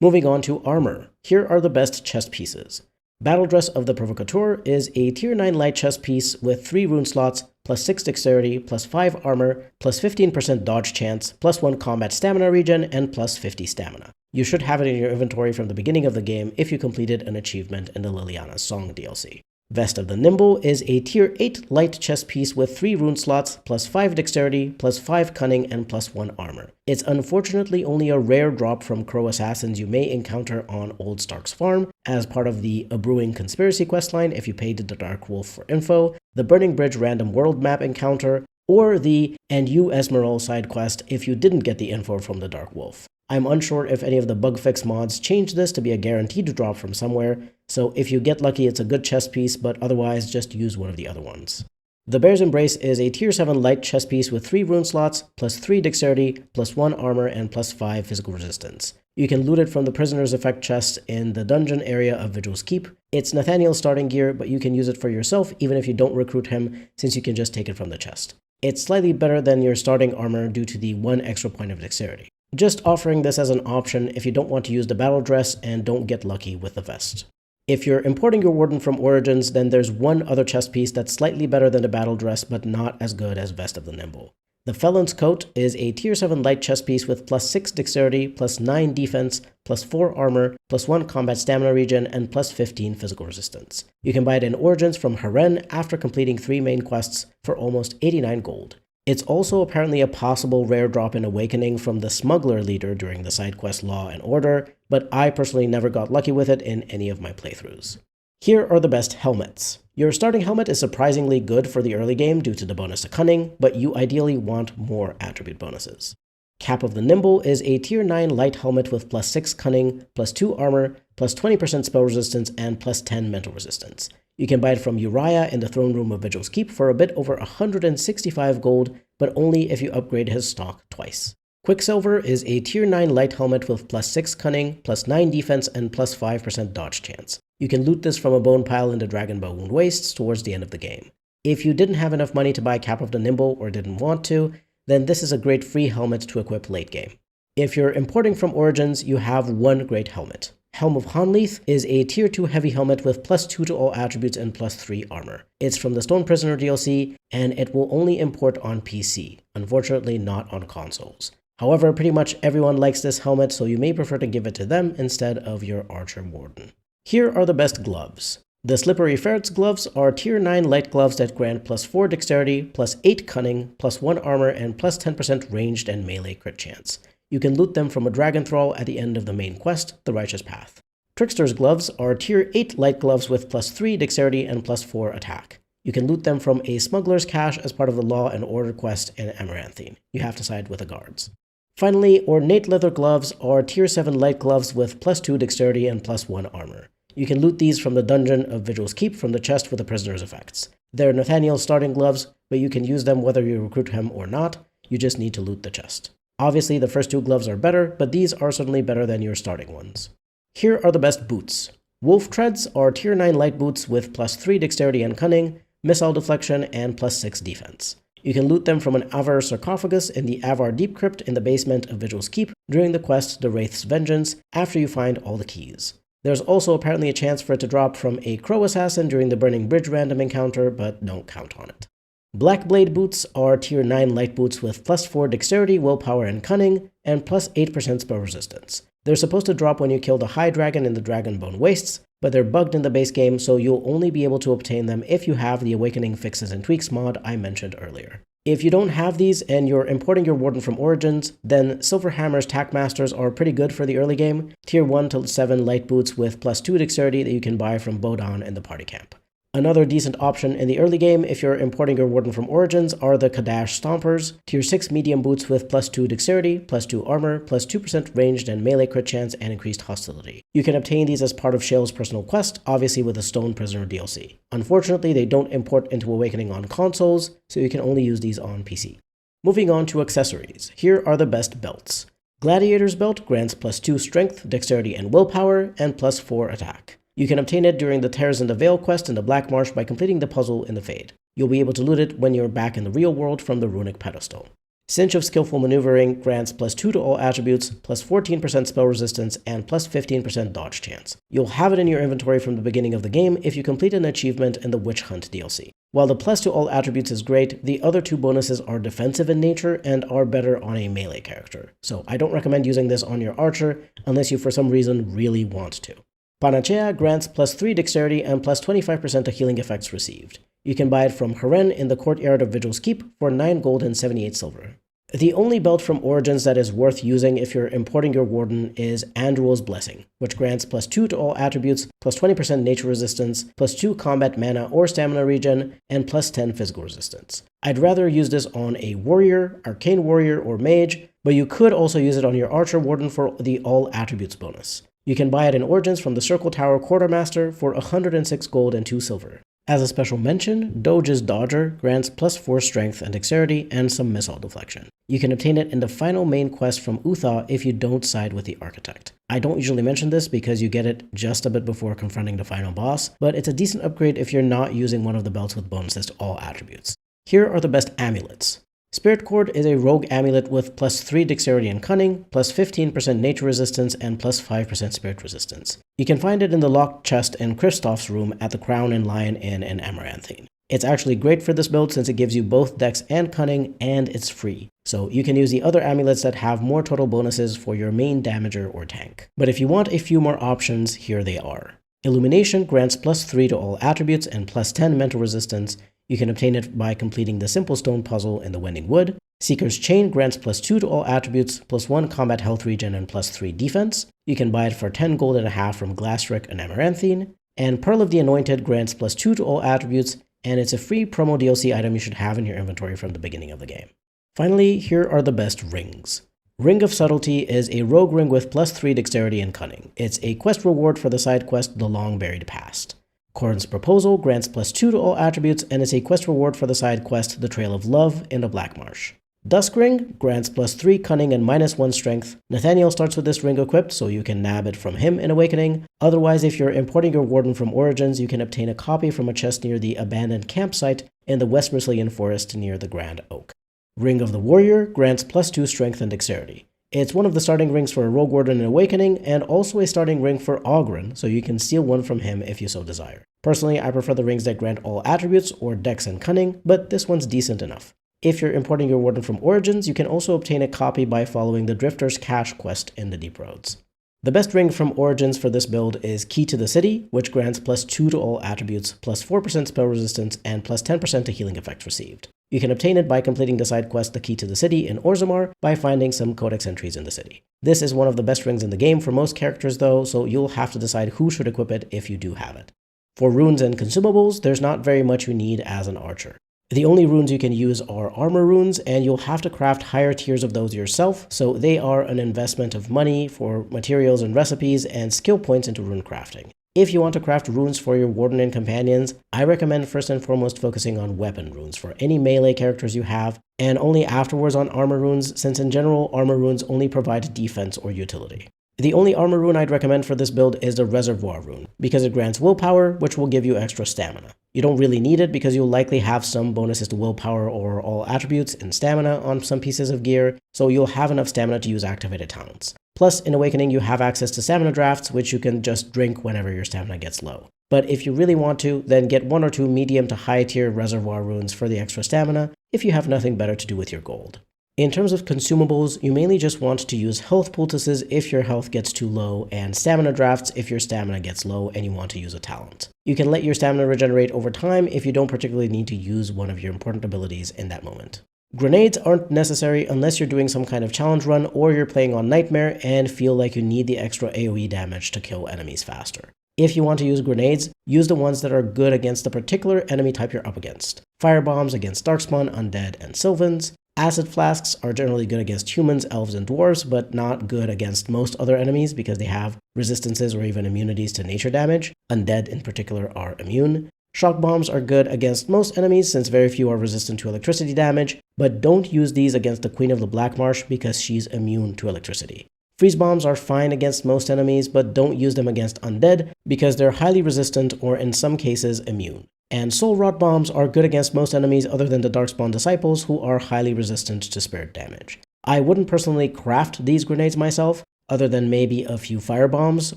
Moving on to armor. Here are the best chest pieces. Battle Dress of the Provocateur is a tier 9 light chest piece with 3 rune slots, plus 6 dexterity, plus 5 armor, plus 15% dodge chance, plus 1 combat stamina regen, and plus 50 stamina. You should have it in your inventory from the beginning of the game if you completed an achievement in the Liliana's Song DLC. Vest of the Nimble is a tier 8 light chest piece with 3 rune slots, plus 5 dexterity, plus 5 cunning, and plus 1 armor. It's unfortunately only a rare drop from Crow Assassins you may encounter on Old Stark's farm as part of the A Brewing Conspiracy questline if you paid the Dark Wolf for info, the Burning Bridge random world map encounter, or the And You Esmeralda side quest if you didn't get the info from the Dark Wolf. I'm unsure if any of the bug fix mods changed this to be a guaranteed drop from somewhere, so if you get lucky it's a good chest piece, but otherwise just use one of the other ones. The Bear's Embrace is a tier 7 light chest piece with 3 rune slots, plus 3 dexterity, plus 1 armor, and plus 5 physical resistance. You can loot it from the Prisoner's Effect chest in the dungeon area of Vigil's Keep. It's Nathaniel's starting gear, but you can use it for yourself even if you don't recruit him, since you can just take it from the chest. It's slightly better than your starting armor due to the 1 extra point of dexterity. Just offering this as an option if you don't want to use the battle dress and don't get lucky with the vest. If you're importing your Warden from Origins, then there's one other chest piece that's slightly better than the battle dress but not as good as Vest of the Nimble. The Felon's Coat is a tier 7 light chest piece with plus 6 dexterity, plus 9 defense, plus 4 armor, plus 1 combat stamina regen, and plus 15 physical resistance. You can buy it in Origins from Haren after completing 3 main quests for almost 89 gold. It's also apparently a possible rare drop in Awakening from the Smuggler leader during the side quest Law and Order, but I personally never got lucky with it in any of my playthroughs. Here are the best helmets. Your starting helmet is surprisingly good for the early game due to the bonus to Cunning, but you ideally want more attribute bonuses. Cap of the Nimble is a tier 9 light helmet with plus 6 Cunning, plus 2 armor, plus 20% spell resistance, and plus 10 mental resistance. You can buy it from Uriah in the throne room of Vigil's Keep for a bit over 165 gold, but only if you upgrade his stock twice. Quicksilver is a tier 9 light helmet with plus 6 Cunning, plus 9 defense, and plus 5% dodge chance. You can loot this from a bone pile in the Dragonbone Wastes towards the end of the game. If you didn't have enough money to buy Cap of the Nimble or didn't want to, then this is a great free helmet to equip late game. If you're importing from Origins, you have one great helmet. Helm of Hanleith is a tier 2 heavy helmet with plus 2 to all attributes and plus 3 armor. It's from the Stone Prisoner DLC, and it will only import on PC, unfortunately not on consoles. However, pretty much everyone likes this helmet, so you may prefer to give it to them instead of your Archer Warden. Here are the best gloves. The Slippery Ferret's gloves are tier 9 light gloves that grant plus 4 dexterity, plus 8 cunning, plus 1 armor, and plus 10% ranged and melee crit chance. You can loot them from a dragon thrall at the end of the main quest, The Righteous Path. Trickster's gloves are tier 8 light gloves with plus 3 dexterity and plus 4 attack. You can loot them from a smuggler's cache as part of the Law and Order quest in Amaranthine. You have to side with the guards. Finally, ornate leather gloves are tier 7 light gloves with plus 2 dexterity and plus 1 armor. You can loot these from the dungeon of Vigil's Keep from the chest with the prisoner's effects. They're Nathaniel's starting gloves, but you can use them whether you recruit him or not. You just need to loot the chest. Obviously, the first 2 gloves are better, but these are certainly better than your starting ones. Here are the best boots. Wolf Treads are tier 9 light boots with plus 3 dexterity and cunning, missile deflection, and plus 6 defense. You can loot them from an Avar sarcophagus in the Avar Deep Crypt in the basement of Vigil's Keep during the quest The Wraith's Vengeance after you find all the keys. There's also apparently a chance for it to drop from a Crow Assassin during the Burning Bridge random encounter, but don't count on it. Black Blade boots are tier 9 light boots with plus 4 dexterity, willpower, and cunning, and plus 8% spell resistance. They're supposed to drop when you kill the High Dragon in the Dragonbone Wastes, but they're bugged in the base game, so you'll only be able to obtain them if you have the Awakening Fixes and Tweaks mod I mentioned earlier. If you don't have these and you're importing your Warden from Origins, then Silverhammer's Tackmasters are pretty good for the early game, tier 1 to 7 light boots with +2 dexterity that you can buy from Bodan in the party camp. Another decent option in the early game if you're importing your Warden from Origins are the Kadash Stompers, tier 6 medium boots with +2 dexterity, +2 armor, +2% ranged and melee crit chance, and increased hostility. You can obtain these as part of Shale's personal quest, obviously with the Stone Prisoner DLC. Unfortunately, they don't import into Awakening on consoles, so you can only use these on PC. Moving on to accessories, here are the best belts. Gladiator's Belt grants +2 strength, dexterity, and willpower, and +4 attack. You can obtain it during the Tears in the Veil quest in the Black Marsh by completing the puzzle in the Fade. You'll be able to loot it when you're back in the real world from the Runic Pedestal. Cinch of Skillful Maneuvering grants +2 to all attributes, +14% spell resistance, and +15% dodge chance. You'll have it in your inventory from the beginning of the game if you complete an achievement in the Witch Hunt DLC. While the +2 to all attributes is great, the other two bonuses are defensive in nature and are better on a melee character. So I don't recommend using this on your archer unless you for some reason really want to. Panacea grants +3 dexterity and +25% to healing effects received. You can buy it from Haren in the Courtyard of Vigil's Keep for 9 gold and 78 silver. The only belt from Origins that is worth using if you're importing your Warden is Andruel's Blessing, which grants +2 to all attributes, +20% nature resistance, +2 combat mana or stamina regen, and +10 physical resistance. I'd rather use this on a warrior, arcane warrior, or mage, but you could also use it on your archer Warden for the all attributes bonus. You can buy it in Origins from the Circle Tower Quartermaster for 106 gold and 2 silver. As a special mention, Doge's Dodger grants +4 strength and dexterity and some missile deflection. You can obtain it in the final main quest from Utha if you don't side with the Architect. I don't usually mention this because you get it just a bit before confronting the final boss, but it's a decent upgrade if you're not using one of the belts with bonuses to all attributes. Here are the best amulets. Spirit Cord is a rogue amulet with +3 dexterity and cunning, +15% nature resistance, and +5% spirit resistance. You can find it in the locked chest in Kristoff's room at the Crown and Lion Inn in Amaranthine. It's actually great for this build since it gives you both dex and cunning, and it's free. So you can use the other amulets that have more total bonuses for your main damager or tank. But if you want a few more options, here they are. Illumination grants +3 to all attributes and +10 mental resistance. You can obtain it by completing the Simple Stone puzzle in the Wending Wood. Seeker's Chain grants +2 to all attributes, +1 combat health regen, and +3 defense. You can buy it for 10 gold and a half from Glassrick and Amaranthine. And Pearl of the Anointed grants +2 to all attributes, and it's a free promo DLC item you should have in your inventory from the beginning of the game. Finally, here are the best rings. Ring of Subtlety is a rogue ring with +3 dexterity and cunning. It's a quest reward for the side quest The Long Buried Past. Corin's Proposal grants +2 to all attributes and is a quest reward for the side quest The Trail of Love in the Black Marsh. Dusk Ring grants +3 cunning and -1 strength. Nathaniel starts with this ring equipped, so you can nab it from him in Awakening. Otherwise, if you're importing your Warden from Origins, you can obtain a copy from a chest near the abandoned campsite in the West Mercillian Forest near the Grand Oak. Ring of the Warrior grants +2 strength and dexterity. It's one of the starting rings for a Rogue Warden in Awakening, and also a starting ring for Oghren, so you can steal one from him if you so desire. Personally, I prefer the rings that grant all attributes, or dex and cunning, but this one's decent enough. If you're importing your Warden from Origins, you can also obtain a copy by following the Drifter's Cache quest in the Deep Roads. The best ring from Origins for this build is Key to the City, which grants +2 to all attributes, +4% spell resistance, and +10% to healing effects received. You can obtain it by completing the side quest The Key to the City in Orzammar by finding some codex entries in the city. This is one of the best rings in the game for most characters though, so you'll have to decide who should equip it if you do have it. For runes and consumables, there's not very much you need as an archer. The only runes you can use are armor runes, and you'll have to craft higher tiers of those yourself, so they are an investment of money for materials and recipes and skill points into rune crafting. If you want to craft runes for your Warden and companions, I recommend first and foremost focusing on weapon runes for any melee characters you have, and only afterwards on armor runes, since in general, armor runes only provide defense or utility. The only armor rune I'd recommend for this build is the Reservoir rune, because it grants willpower, which will give you extra stamina. You don't really need it because you'll likely have some bonuses to willpower or all attributes and stamina on some pieces of gear, so you'll have enough stamina to use activated talents. Plus, in Awakening you have access to stamina drafts, which you can just drink whenever your stamina gets low. But if you really want to, then get 1 or 2 medium to high tier Reservoir runes for the extra stamina if you have nothing better to do with your gold. In terms of consumables, you mainly just want to use health poultices if your health gets too low, and stamina drafts if your stamina gets low and you want to use a talent. You can let your stamina regenerate over time if you don't particularly need to use one of your important abilities in that moment. Grenades aren't necessary unless you're doing some kind of challenge run or you're playing on Nightmare and feel like you need the extra AoE damage to kill enemies faster. If you want to use grenades, use the ones that are good against the particular enemy type you're up against. Firebombs against Darkspawn, Undead, and Sylvans. Acid flasks are generally good against humans, elves, and dwarves, but not good against most other enemies because they have resistances or even immunities to nature damage. Undead in particular are immune. Shock bombs are good against most enemies since very few are resistant to electricity damage, but don't use these against the Queen of the Black Marsh because she's immune to electricity. Freeze bombs are fine against most enemies, but don't use them against undead because they're highly resistant or in some cases immune. And Soul Rot bombs are good against most enemies other than the Darkspawn Disciples, who are highly resistant to spirit damage. I wouldn't personally craft these grenades myself, other than maybe a few fire bombs,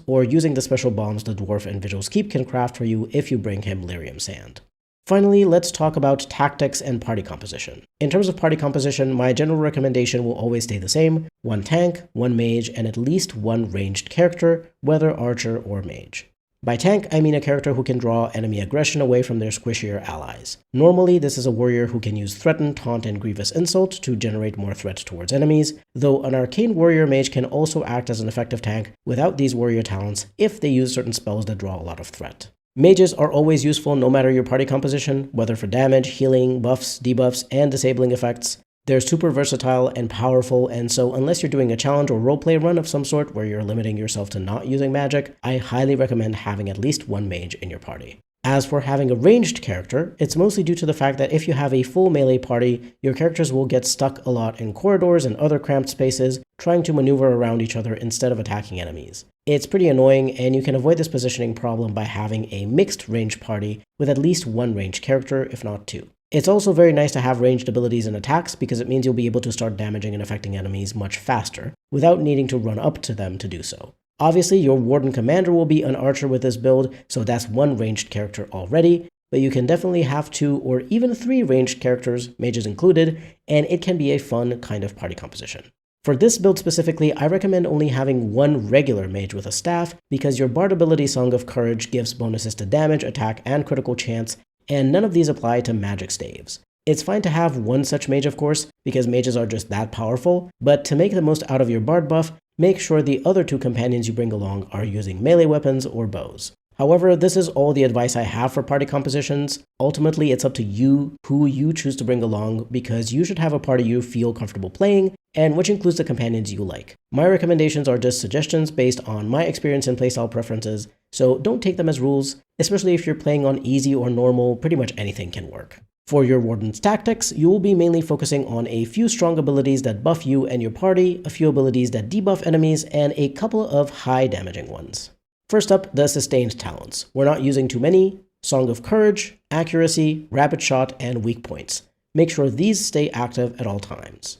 or using the special bombs the Dwarf and Vigil's Keep can craft for you if you bring him Lyrium Sand. Finally, let's talk about tactics and party composition. In terms of party composition, my general recommendation will always stay the same: one tank, one mage, and at least one ranged character, whether archer or mage. By tank, I mean a character who can draw enemy aggression away from their squishier allies. Normally, this is a warrior who can use Threaten, Taunt, and Grievous Insult to generate more threat towards enemies, though an arcane warrior mage can also act as an effective tank without these warrior talents if they use certain spells that draw a lot of threat. Mages are always useful no matter your party composition, whether for damage, healing, buffs, debuffs, and disabling effects. They're super versatile and powerful, and so unless you're doing a challenge or roleplay run of some sort where you're limiting yourself to not using magic, I highly recommend having at least one mage in your party. As for having a ranged character, it's mostly due to the fact that if you have a full melee party, your characters will get stuck a lot in corridors and other cramped spaces, trying to maneuver around each other instead of attacking enemies. It's pretty annoying, and you can avoid this positioning problem by having a mixed range party with at least one ranged character, if not two. It's also very nice to have ranged abilities and attacks because it means you'll be able to start damaging and affecting enemies much faster, without needing to run up to them to do so. Obviously, your Warden Commander will be an archer with this build, so that's one ranged character already, but you can definitely have 2 or even 3 ranged characters, mages included, and it can be a fun kind of party composition. For this build specifically, I recommend only having one regular mage with a staff, because your Bard ability Song of Courage gives bonuses to damage, attack, and critical chance, and none of these apply to magic staves. It's fine to have one such mage, of course, because mages are just that powerful, but to make the most out of your Bard buff, make sure the other 2 companions you bring along are using melee weapons or bows. However, this is all the advice I have for party compositions. Ultimately, it's up to you who you choose to bring along, because you should have a party you feel comfortable playing, and which includes the companions you like. My recommendations are just suggestions based on my experience and playstyle preferences, so don't take them as rules, especially if you're playing on easy or normal. Pretty much anything can work. For your Warden's tactics, you will be mainly focusing on a few strong abilities that buff you and your party, a few abilities that debuff enemies, and a couple of high damaging ones. First up, the sustained talents. We're not using too many: Song of Courage, Accuracy, Rapid Shot, and Weak Points. Make sure these stay active at all times.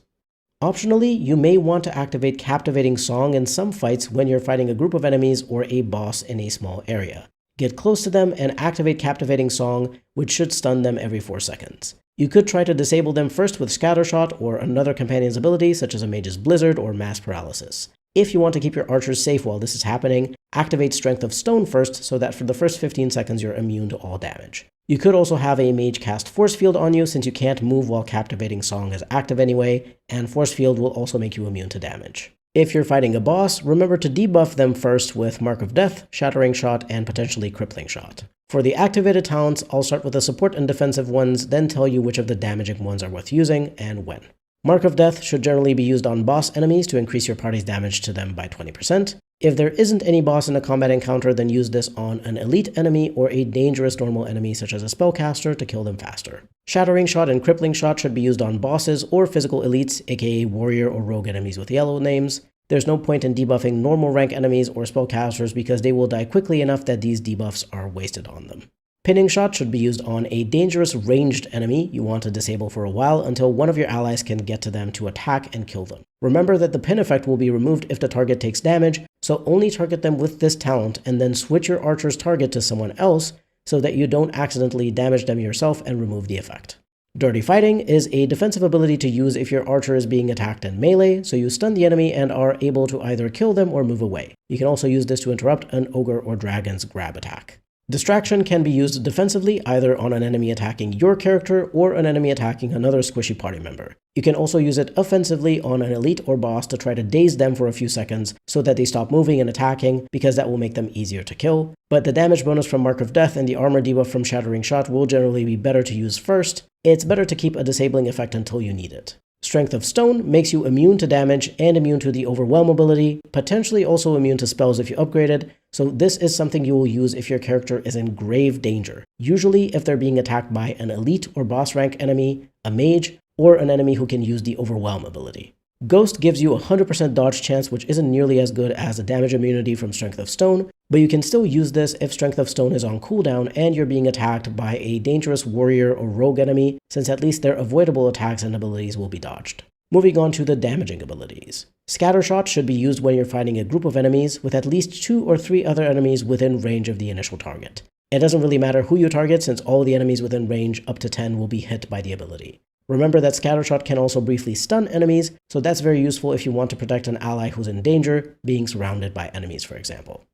Optionally, you may want to activate Captivating Song in some fights when you're fighting a group of enemies or a boss in a small area. Get close to them and activate Captivating Song, which should stun them every 4 seconds. You could try to disable them first with Scattershot or another companion's ability such as a Mage's Blizzard or Mass Paralysis. If you want to keep your archers safe while this is happening, activate Strength of Stone first so that for the first 15 seconds you're immune to all damage. You could also have a mage cast Force Field on you since you can't move while Captivating Song is active anyway, and Force Field will also make you immune to damage. If you're fighting a boss, remember to debuff them first with Mark of Death, Shattering Shot, and potentially Crippling Shot. For the activated talents, I'll start with the support and defensive ones, then tell you which of the damaging ones are worth using and when. Mark of Death should generally be used on boss enemies to increase your party's damage to them by 20%. If there isn't any boss in a combat encounter, then use this on an elite enemy or a dangerous normal enemy such as a spellcaster to kill them faster. Shattering Shot and Crippling Shot should be used on bosses or physical elites, aka warrior or rogue enemies with yellow names. There's no point in debuffing normal rank enemies or spellcasters because they will die quickly enough that these debuffs are wasted on them. Pinning Shot should be used on a dangerous ranged enemy you want to disable for a while until one of your allies can get to them to attack and kill them. Remember that the pin effect will be removed if the target takes damage, so only target them with this talent and then switch your archer's target to someone else so that you don't accidentally damage them yourself and remove the effect. Dirty Fighting is a defensive ability to use if your archer is being attacked in melee, so you stun the enemy and are able to either kill them or move away. You can also use this to interrupt an ogre or dragon's grab attack. Distraction can be used defensively either on an enemy attacking your character or an enemy attacking another squishy party member. You can also use it offensively on an elite or boss to try to daze them for a few seconds so that they stop moving and attacking, because that will make them easier to kill. But the damage bonus from Mark of Death and the armor debuff from Shattering Shot will generally be better to use first. It's better to keep a disabling effect until you need it. Strength of Stone makes you immune to damage and immune to the Overwhelm ability, potentially also immune to spells if you upgraded, so this is something you will use if your character is in grave danger, usually if they're being attacked by an elite or boss rank enemy, a mage, or an enemy who can use the Overwhelm ability. Ghost gives you a 100% dodge chance, which isn't nearly as good as a damage immunity from Strength of Stone, but you can still use this if Strength of Stone is on cooldown and you're being attacked by a dangerous warrior or rogue enemy, since at least their avoidable attacks and abilities will be dodged. Moving on to the damaging abilities. Scattershot should be used when you're fighting a group of enemies with at least 2 or 3 other enemies within range of the initial target. It doesn't really matter who you target, since all the enemies within range up to 10 will be hit by the ability. Remember that Scattershot can also briefly stun enemies, so that's very useful if you want to protect an ally who's in danger, being surrounded by enemies for example.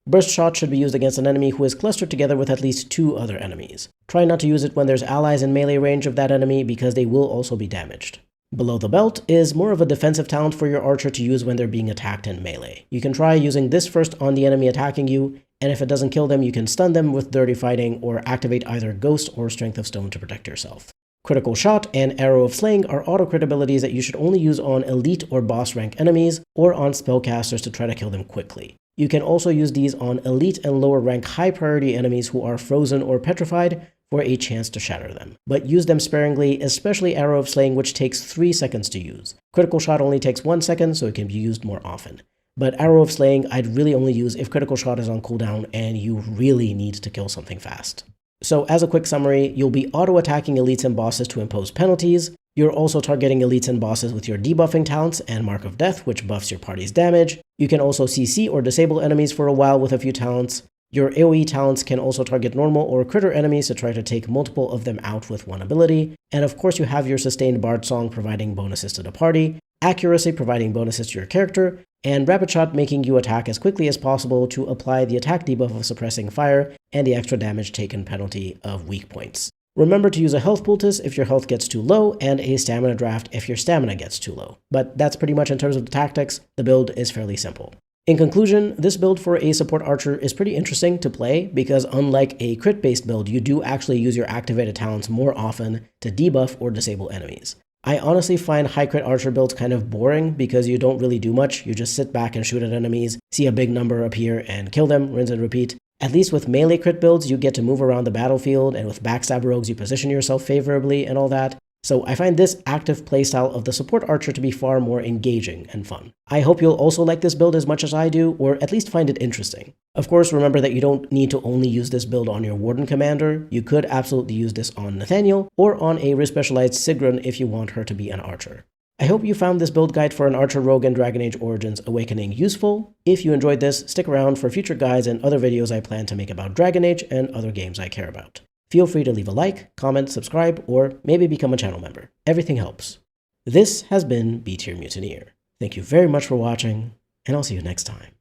Burst Shot should be used against an enemy who is clustered together with at least 2 other enemies. Try not to use it when there's allies in melee range of that enemy, because they will also be damaged. Below the Belt is more of a defensive talent for your archer to use when they're being attacked in melee. You can try using this first on the enemy attacking you, and if it doesn't kill them, you can stun them with Dirty Fighting or activate either Ghost or Strength of Stone to protect yourself. Critical Shot and Arrow of Slaying are auto-crit abilities that you should only use on elite or boss rank enemies or on spellcasters to try to kill them quickly. You can also use these on elite and lower rank high priority enemies who are frozen or petrified for a chance to shatter them. But use them sparingly, especially Arrow of Slaying, which takes 3 seconds to use. Critical Shot only takes 1 second, so it can be used more often. But Arrow of Slaying I'd really only use if Critical Shot is on cooldown and you really need to kill something fast. So as a quick summary, you'll be auto-attacking elites and bosses to impose penalties. You're also targeting elites and bosses with your debuffing talents and Mark of Death, which buffs your party's damage. You can also CC or disable enemies for a while with a few talents. Your AoE talents can also target normal or critter enemies to try to take multiple of them out with one ability. And of course you have your Sustained Bard Song providing bonuses to the party, Accuracy providing bonuses to your character, and Rapid Shot making you attack as quickly as possible to apply the attack debuff of Suppressing Fire and the extra damage taken penalty of weak points. Remember to use a health poultice if your health gets too low, and a stamina draft if your stamina gets too low. But that's pretty much in terms of the tactics. The build is fairly simple. In conclusion, this build for a support archer is pretty interesting to play because unlike a crit-based build, you do actually use your activated talents more often to debuff or disable enemies. I honestly find high crit archer builds kind of boring because you don't really do much. You just sit back and shoot at enemies, see a big number appear and kill them, rinse and repeat. At least with melee crit builds, you get to move around the battlefield, and with backstab rogues, you position yourself favorably and all that. So I find this active playstyle of the support archer to be far more engaging and fun. I hope you'll also like this build as much as I do, or at least find it interesting. Of course, remember that you don't need to only use this build on your Warden Commander. You could absolutely use this on Nathaniel, or on a respecialized Sigrun if you want her to be an archer. I hope you found this build guide for an Archer Rogue and Dragon Age Origins Awakening useful. If you enjoyed this, stick around for future guides and other videos I plan to make about Dragon Age and other games I care about. Feel free to leave a like, comment, subscribe, or maybe become a channel member. Everything helps. This has been B-Tier Mutineer. Thank you very much for watching, and I'll see you next time.